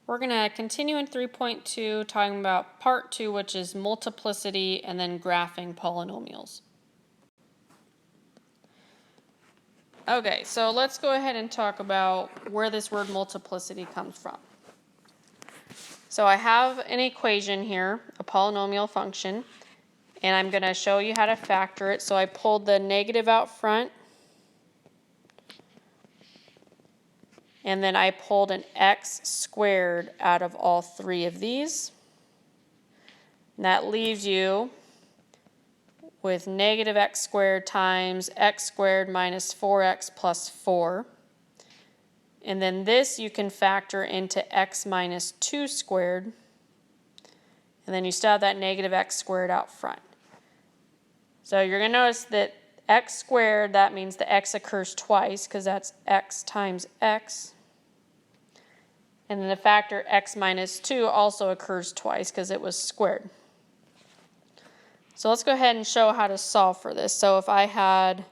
We're going to continue in 3.2 talking about part 2, which is multiplicity and then graphing polynomials. Okay, so let's go ahead and talk about where this word multiplicity comes from. So I have an equation here, a polynomial function, and I'm going to show you how to factor it. So I pulled the negative out front, and then I pulled an x squared out of all three of these. And that leaves you with negative x squared times x squared minus 4x plus 4. And then this you can factor into x minus 2 squared. And then you still have that negative x squared out front. So you're going to notice that x squared, that means the x occurs twice because that's x times x. And then the factor x minus 2 also occurs twice because it was squared. So let's go ahead and show how to solve for this. So if I had,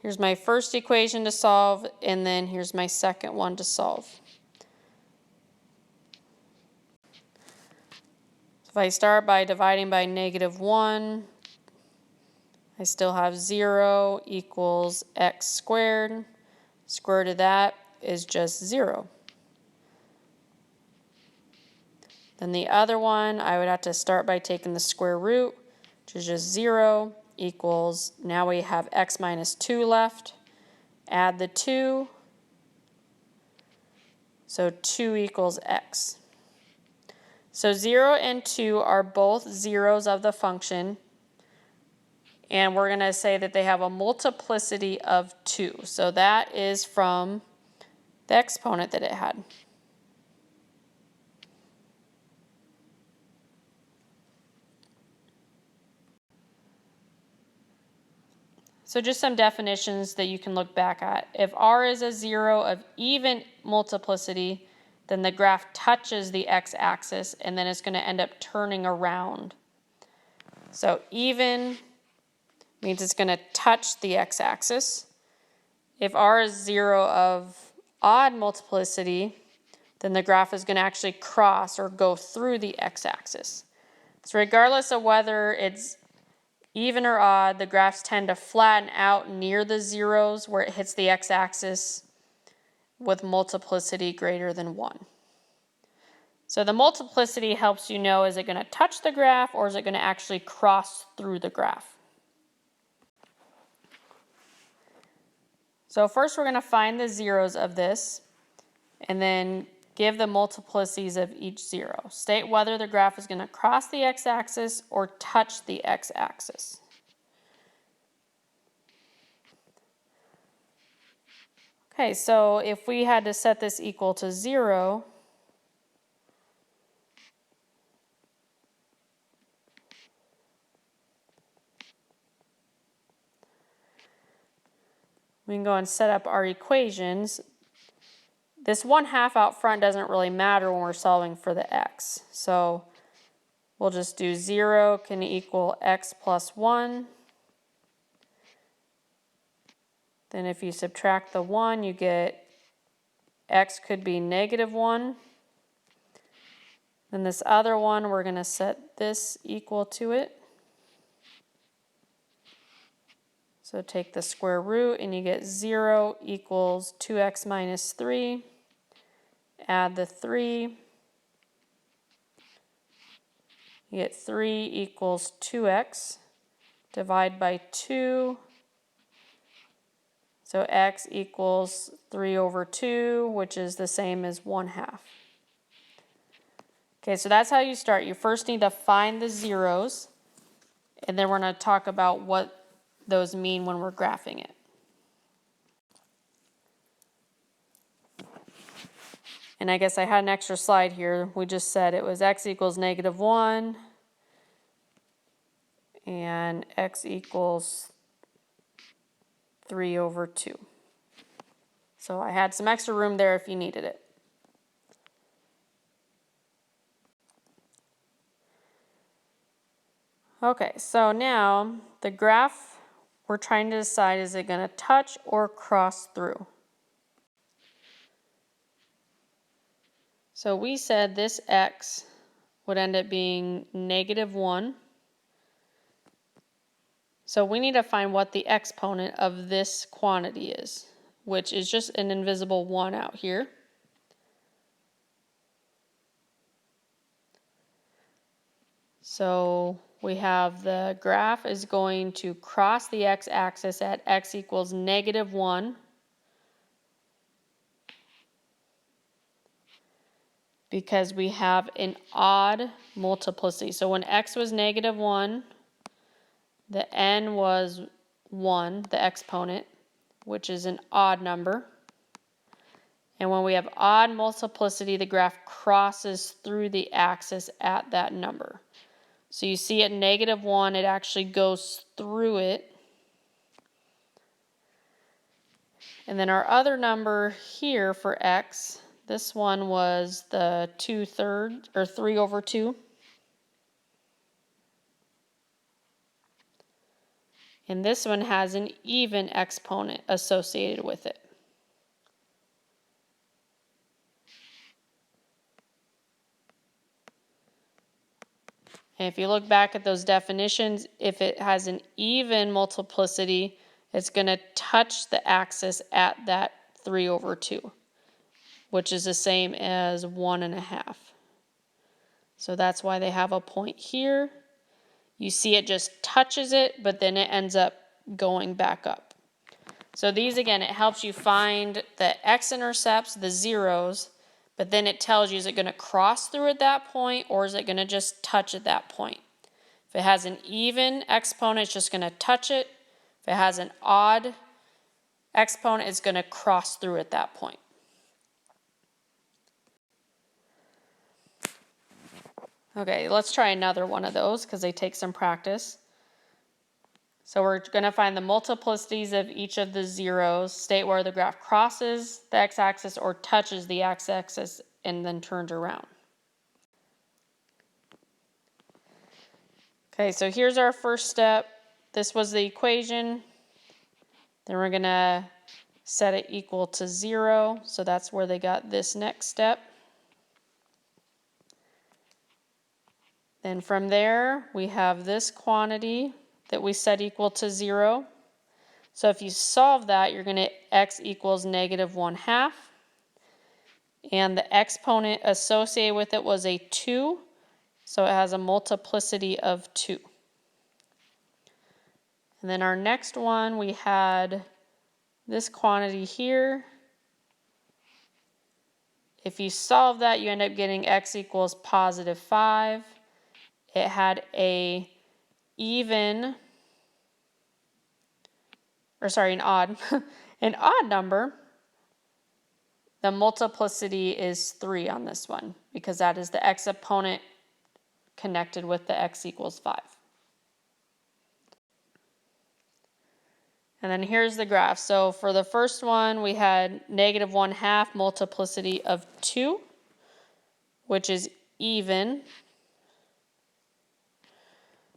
here's my first equation to solve, and then here's my second one to solve. So if I start by dividing by -1, I still have 0 equals x squared. Square root of that is just 0. Then the other one, I would have to start by taking the square root, which is just 0, equals, now we have x minus 2 left. Add the 2, so 2 equals x. So 0 and 2 are both zeros of the function, and we're going to say that they have a multiplicity of 2. So that is from the exponent that it had. So just some definitions that you can look back at. If r is a zero of even multiplicity, then the graph touches the x-axis, and then it's going to end up turning around. So even means it's going to touch the x-axis. If r is 0 of odd multiplicity, then the graph is going to actually cross or go through the x-axis. So regardless of whether it's even or odd, the graphs tend to flatten out near the zeros where it hits the x-axis with multiplicity greater than 1. So the multiplicity helps you know, is it going to touch the graph or is it going to actually cross through the graph? So first we're going to find the zeros of this and then give the multiplicities of each zero. State whether the graph is going to cross the x-axis or touch the x-axis. Okay, so if we had to set this equal to 0, we can go and set up our equations. This 1/2 out front doesn't really matter when we're solving for the x. So we'll just do 0 can equal x plus 1. Then if you subtract the 1, you get x could be -1. Then this other one, we're going to set this equal to it. So take the square root and you get 0 equals 2x minus 3. Add the 3. You get 3 equals 2x. Divide by 2. So x equals 3 over 2, which is the same as 1/2. Okay, so that's how you start. You first need to find the zeros, and then we're going to talk about what those mean when we're graphing it. And I guess I had an extra slide here. We just said it was x equals -1 and x equals 3 over 2. So I had some extra room there if you needed it. Okay, so now the graph, we're trying to decide, is it going to touch or cross through? So we said this x would end up being -1. So we need to find what the exponent of this quantity is, which is just an invisible 1 out here. So we have the graph is going to cross the x-axis at x equals -1. Because we have an odd multiplicity. So when x was -1, the n was 1, the exponent, which is an odd number. And when we have odd multiplicity, the graph crosses through the axis at that number. So you see at -1, it actually goes through it. And then our other number here for x, this one was the 2/3 or 3/2. And this one has an even exponent associated with it. And if you look back at those definitions, if it has an even multiplicity, it's going to touch the axis at that 3/2, which is the same as 1.5. So that's why they have a point here. You see it just touches it, but then it ends up going back up. So these, again, it helps you find the x-intercepts, the zeros, but then it tells you, is it going to cross through at that point, or is it going to just touch at that point? If it has an even exponent, it's just going to touch it. If it has an odd exponent, it's going to cross through at that point. Okay, let's try another one of those because they take some practice. So we're going to find the multiplicities of each of the zeros, state where the graph crosses the x-axis or touches the x-axis and then turns around. Okay, so here's our first step. This was the equation. Then we're going to set it equal to 0. So that's where they got this next step. Then from there, we have this quantity that we set equal to 0. So if you solve that, you're going to x equals -1/2. And the exponent associated with it was a 2. So it has a multiplicity of 2. And then our next one, we had this quantity here. If you solve that, you end up getting x equals +5. It had an odd, an odd number. The multiplicity is 3 on this one because that is the exponent connected with the x equals 5. And then here's the graph. So for the first one, we had -1/2 multiplicity of 2, which is even.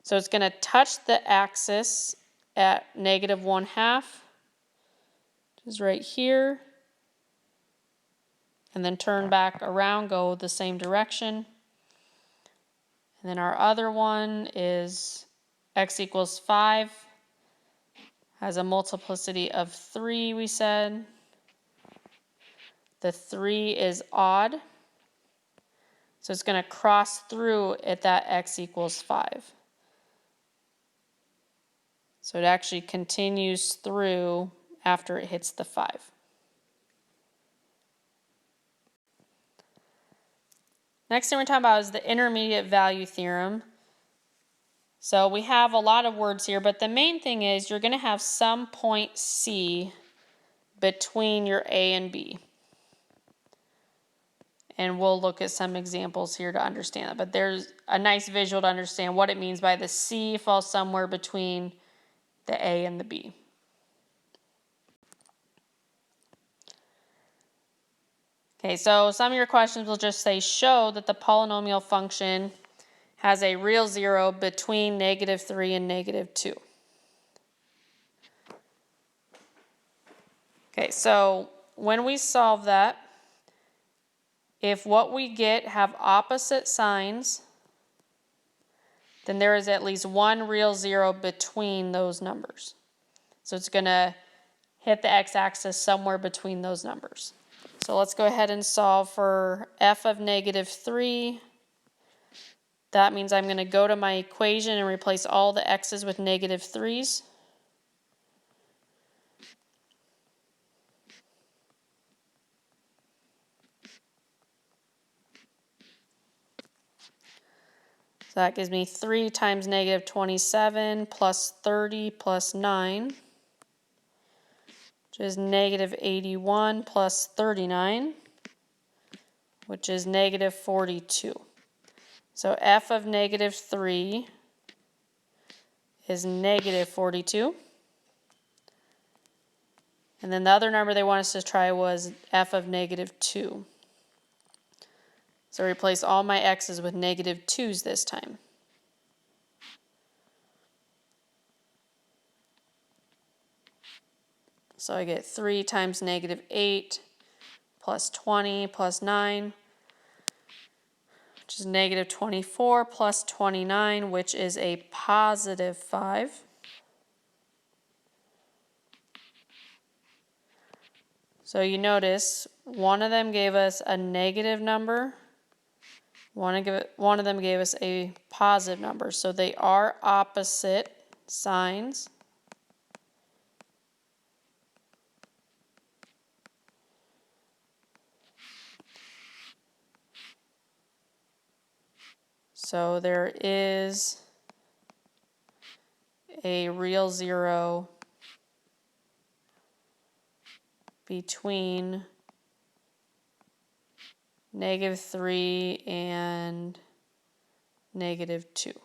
So it's going to touch the axis at -1/2, which is right here, and then turn back around, go the same direction. And then our other one is x equals 5, has a multiplicity of 3, we said. The 3 is odd, so it's going to cross through at that x equals 5. So it actually continues through after it hits the 5. Next thing we're talking about is the intermediate value theorem. So we have a lot of words here, but the main thing is you're going to have some point C between your A and B. And we'll look at some examples here to understand that. But there's a nice visual to understand what it means by the C falls somewhere between the A and the B. Okay, so some of your questions will just say, show that the polynomial function has a real zero between -3 and -2. Okay, so when we solve that, if what we get have opposite signs, then there is at least one real zero between those numbers. So it's going to hit the x-axis somewhere between those numbers. So let's go ahead and solve for f of -3. That means I'm going to go to my equation and replace all the x's with -3's. So that gives me 3 times -27 plus 30 plus 9, which is -81 plus 39, which is -42. So f of -3 is -42. And then the other number they want us to try was f of -2. So replace all my x's with -2's this time. So I get 3 times -8 plus 20 plus 9, which is -24 plus 29, which is a +5. So you notice one of them gave us a negative number, one of them gave us a positive number. So they are opposite signs. So there is a real zero between -3 and -2.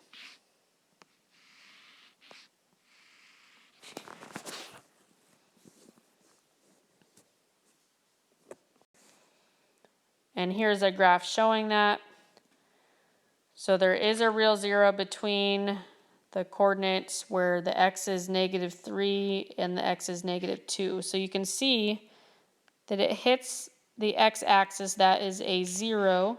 And here's a graph showing that. So there is a real zero between the coordinates where the x is -3 and the x is -2. So you can see that it hits the x-axis, that is a 0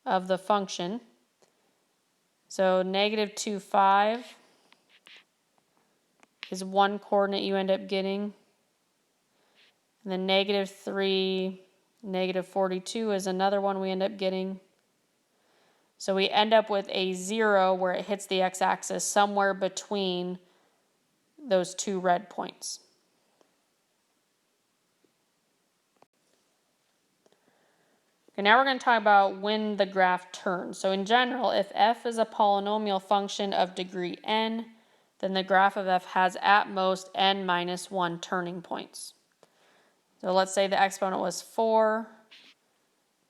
of the function. So -2, 5 is one coordinate you end up getting. And then -3, -42 is another one we end up getting. So we end up with a 0 where it hits the x-axis somewhere between those two red points. Okay, now we're going to talk about when the graph turns. So in general, if f is a polynomial function of degree n, then the graph of f has at most n minus 1 turning points. So let's say the exponent was 4,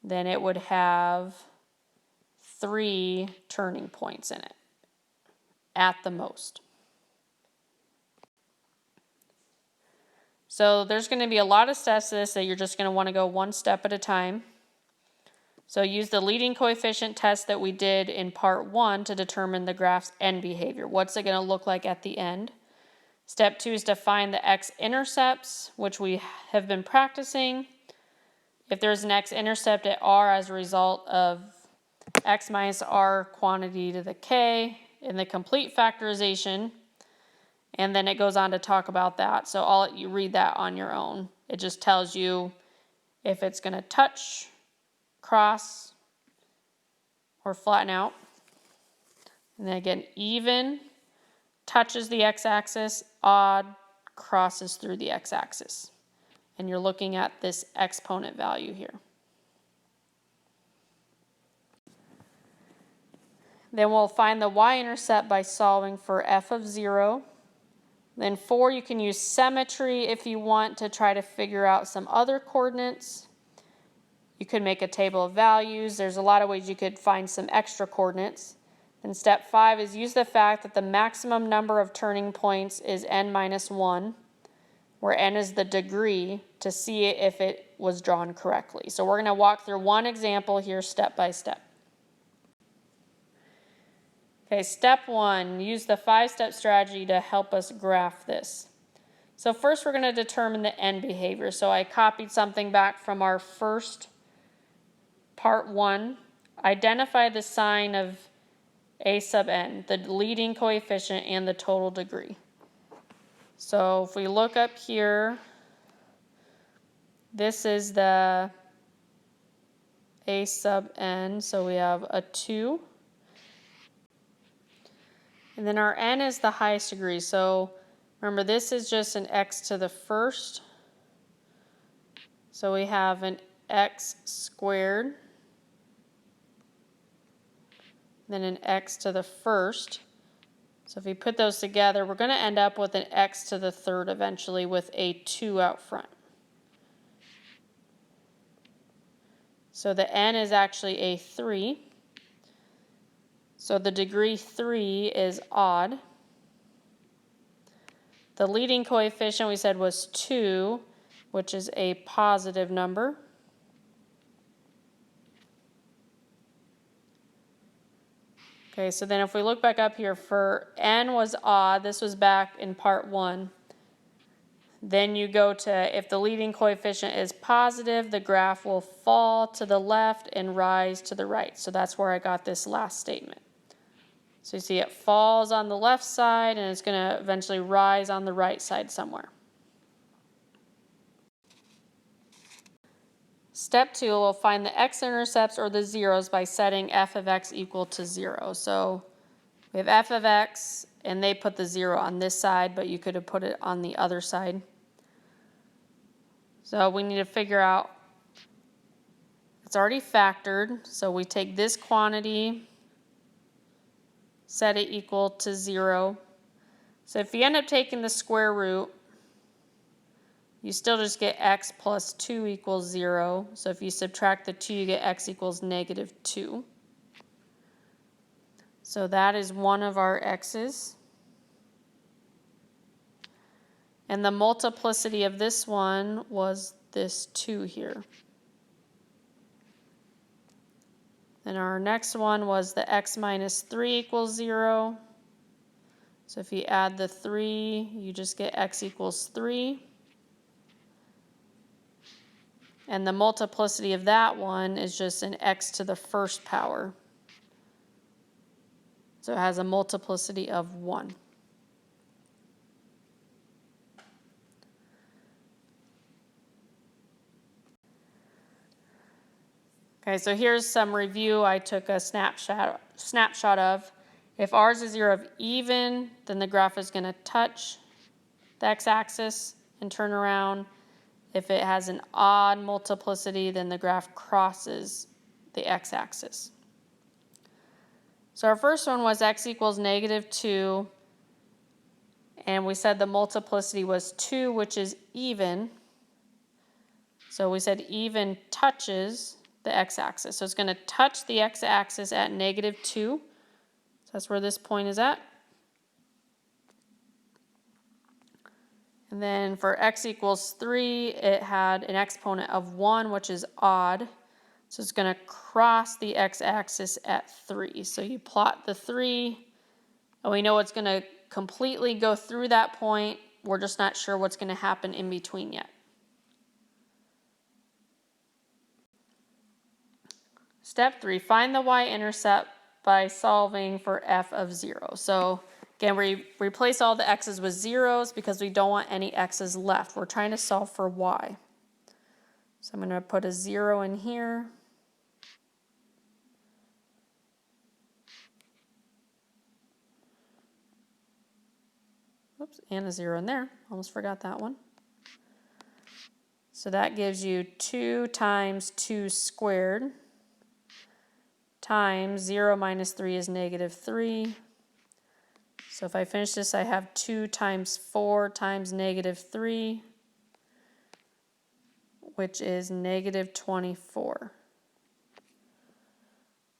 then it would have 3 turning points in it, at the most. So there's going to be a lot of steps to this that you're just going to want to go one step at a time. So use the leading coefficient test that we did in part 1 to determine the graph's end behavior. What's it going to look like at the end? Step 2 is to find the x-intercepts, which we have been practicing. If there's an x-intercept at r as a result of x minus r quantity to the k in the complete factorization, and then it goes on to talk about that. So you read that on your own. It just tells you if it's going to touch, cross, or flatten out. And then again, even touches the x-axis, odd crosses through the x-axis. And you're looking at this exponent value here. Then we'll find the y-intercept by solving for f of 0. Then 4, you can use symmetry if you want to try to figure out some other coordinates. You could make a table of values. There's a lot of ways you could find some extra coordinates. Then step 5 is use the fact that the maximum number of turning points is n minus 1, where n is the degree, to see if it was drawn correctly. So we're going to walk through one example here step by step. Okay, step 1, use the 5-step strategy to help us graph this. So first we're going to determine the end behavior. So I copied something back from our first part 1. Identify the sign of a sub n, the leading coefficient and the total degree. So if we look up here, this is the a sub n, so we have a 2. And then our n is the highest degree, so remember this is just an x to the first. So we have an x squared, then an x to the first. So if we put those together, we're going to end up with an x to the third eventually with a 2 out front. So the n is actually a 3. So the degree 3 is odd. The leading coefficient we said was 2, which is a positive number. Okay, so then if we look back up here, for n was odd, this was back in part 1. Then you go to, if the leading coefficient is positive, the graph will fall to the left and rise to the right. So that's where I got this last statement. So you see it falls on the left side and it's going to eventually rise on the right side somewhere. Step 2, we'll find the x-intercepts or the zeros by setting f of x equal to 0. So we have f of x and they put the 0 on this side, but you could have put it on the other side. So we need to figure out, it's already factored, so we take this quantity, set it equal to 0. So if you end up taking the square root, you still just get x plus 2 equals 0. So if you subtract the 2, you get x equals negative 2. So that is one of our x's. And the multiplicity of this one was this 2 here. And our next one was the x minus 3 equals 0. So if you add the 3, you just get x equals 3. And the multiplicity of that one is just an x to the first power. So it has a multiplicity of 1. Okay, so here's some review I took a snapshot of. If ours is 0 of even, then the graph is going to touch the x-axis and turn around. If it has an odd multiplicity, then the graph crosses the x-axis. So our first one was x equals negative 2, and we said the multiplicity was 2, which is even. So we said even touches the x-axis. So it's going to touch the x-axis at negative 2. So that's where this point is at. And then for x equals 3, it had an exponent of 1, which is odd. So it's going to cross the x-axis at 3. So you plot the 3, and we know it's going to completely go through that point. We're just not sure what's going to happen in between yet. Step 3, find the y-intercept by solving for f of 0. So again, we replace all the x's with zeros because we don't want any x's left. We're trying to solve for y. So I'm going to put a 0 in here. Oops, and a 0 in there. Almost forgot that one. So that gives you 2 times 2 squared times 0 minus 3 is negative 3. So if I finish this, I have 2 times 4 times negative 3, which is negative 24.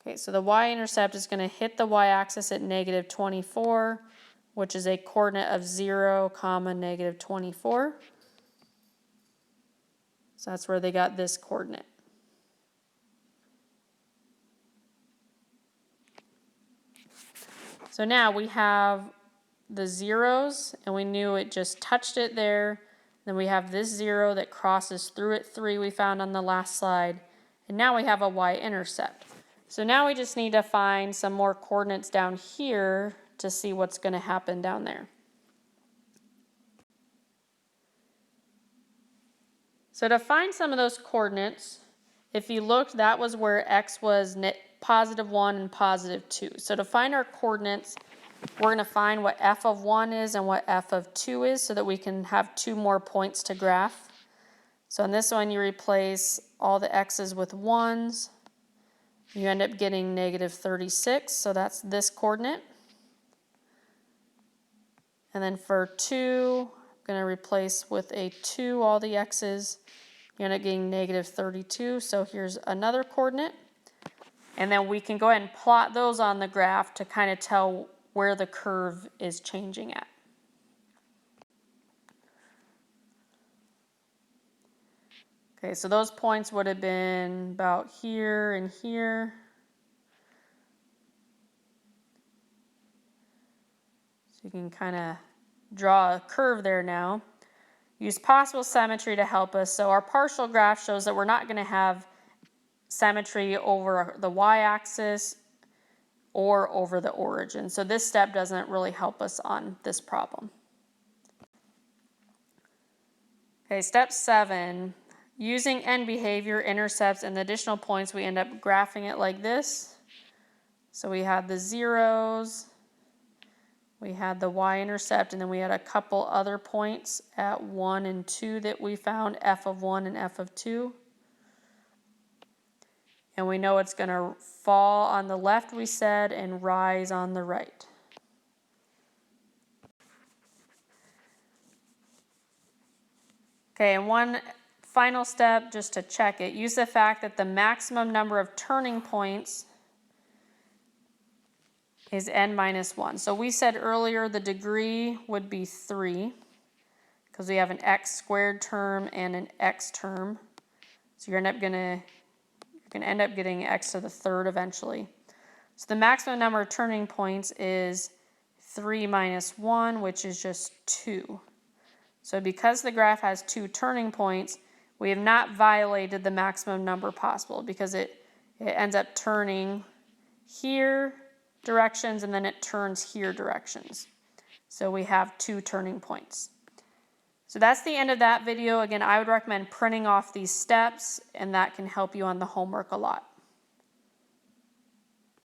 Okay, so the y-intercept is going to hit the y-axis at negative 24, which is a coordinate of 0, negative 24. So that's where they got this coordinate. So now we have the zeros, and we knew it just touched it there. Then we have this 0 that crosses through at 3 we found on the last slide. And now we have a y-intercept. So now we just need to find some more coordinates down here to see what's going to happen down there. So to find some of those coordinates, if you looked, that was where x was +1 and +2. So to find our coordinates, we're going to find what f of 1 is and what f of 2 is so that we can have 2 more points to graph. So in this one, you replace all the x's with 1s. You end up getting -36, so that's this coordinate. And then for 2, I'm going to replace with a 2 all the x's. You end up getting -32, so here's another coordinate. And then we can go ahead and plot those on the graph to kind of tell where the curve is changing at. Okay, so those points would have been about here and here. So you can kind of draw a curve there now. Use possible symmetry to help us. So our partial graph shows that we're not going to have symmetry over the y-axis or over the origin. So this step doesn't really help us on this problem. Okay, step 7. Using end behavior, intercepts, and the additional points, we end up graphing it like this. So we had the zeros, we had the y-intercept, and then we had a couple other points at 1 and 2 that we found, f of 1 and f of 2. And we know it's going to fall on the left, we said, and rise on the right. Okay, and one final step just to check it. Use the fact that the maximum number of turning points is n-1. So we said earlier the degree would be 3 because we have an x squared term and an x term. So you're going to end up getting x to the 3rd eventually. So the maximum number of turning points is 3 minus 1, which is just 2. So because the graph has 2 turning points, we have not violated the maximum number possible because it ends up turning here directions and then it turns here directions. So we have 2 turning points. So that's the end of that video. Again, I would recommend printing off these steps, and that can help you on the homework a lot.